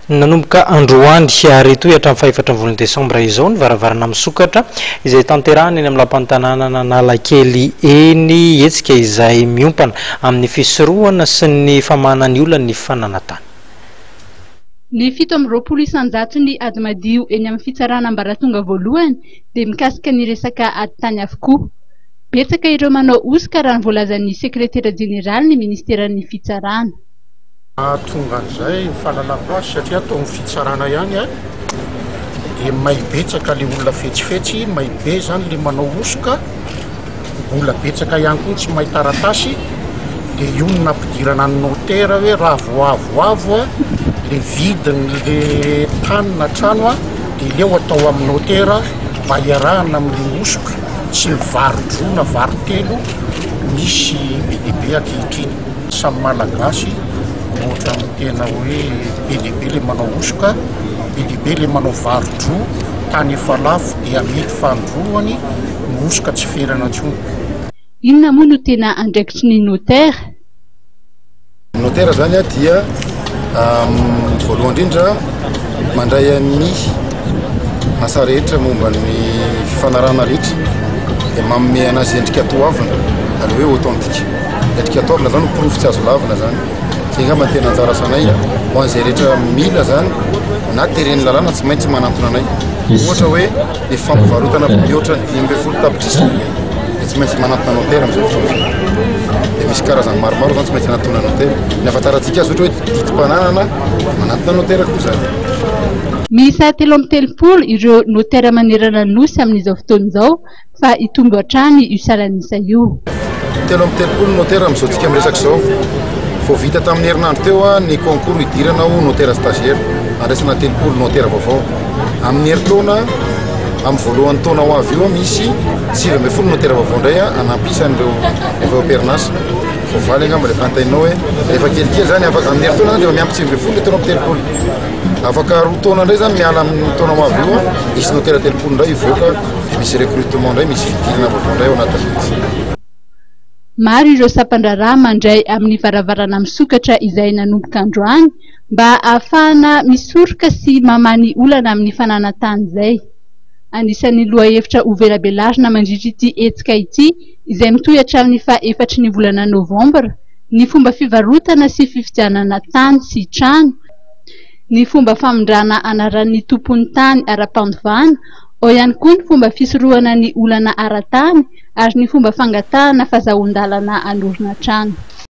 Nanomboka androany ary toy hatramin'ny 4 Desambra izao ny varavarana misokatra izay tanterahana eny amin'ny lapantanana Analakely eny etsika izay miompana amin'ny fisorohana sy ny famahana ny olona ny fananatany. Ny 720 isanjato ny ady madio eny amin'ny fitsarana ambaratonga voalohany dia mikasika ny resaka ady tany avokoa. Betsaka ireo manao osika raha ny voalazan'ny sekretera jeneraly ny ministeran'ny fitsarana. Tonga an'izay fahalalako azy satria atao amin'ny fitsarana ihany dia may betsaka le olona fetsifetsy, may be zany le manao osika, olona betsaka ihany koa tsy may taratasy, dia io no nampidirana ny notera hoe raha voavoavo le vidin'le tany na trano dia leo atao amin'ny notera mba hiarahana amin'ny osika sy ny varodroa na varotelo misy be dia be ankehitriny. Samy malagasy ohatra amin'ny tena hoe be dia be le manao osika, be dia be le manao varodroa, tany efa lafo dia mety fandroany ny osika tsy ferana intsony. Inona moa no tena andraikitry ny notera? Notera zany dia voalohany indrindra mandray ny asa rehetra momba ny fifanarahana rehetra dia manome anazy endrika toavina ary hoe authentique. Endrika toavina zany proof tsy azo lavina zany. Zay ngamba tena anjara sanay ho an'izay rehetra mila zany na tereny lalàna tsy maintsy manantona anay. Ohatra hoe ny fampivarotana mihoatra ny 20 tapitrisa dia tsy maintsy manantona notera amin'izay fotoana. Dia misy karazany maromaro zany tsy maintsy anantona notera. Ny ahafantarantsika azy ohatra hoe ditim-pananana manantona notera koa zany. Miisa 330 ireo notera manerana nosy amin'izao fotoana izao fa hitombo hatrany io salanisa io. 330 notera amin'izao tsika miresaka izao. Vao vita tamin'ny herinandro teo ny concours hidirana ho notera stagiaire, andraisana 30 notera vaovao. Amin'ny herintaona, amin'ny voalohan'ny taona ho avy eo misy 90 notera vaovao indray anampisan'ireo efa perinasa. Vao valy angamba rehefa antainao hoe rehefa kelikely zany amin'ny herintaona zany rehefa miampy 90 le taona 30. Afaka roa taona indray zany miala amin'ny taona ho avy eo misy notera 30 indray ivoaka, misy recrutement indray, misy fidirana vaovao indray ao anatin'ity. Maro ireo sapan-draharaha mandray amin'ny varavarana misokatra izay nanomboka androany mba ahafahana misoroka sy mamany olana amin'ny fananatany izay. Anisan'ny lohahevitra Ovelabelarina mandritra ity hetsika ity izay mitohy hatramin'ny faha-4 ny volana Novambra ny fomba fivarotana sy fifidianana tany sy trano, ny fomba famondrana anaran'ny tompon'ny tany ara-pandovana, ao ihany koa ny fomba fisorohana ny olana ara-tany ary ny fomba fangatahana fahazoan-dalana anorina trano.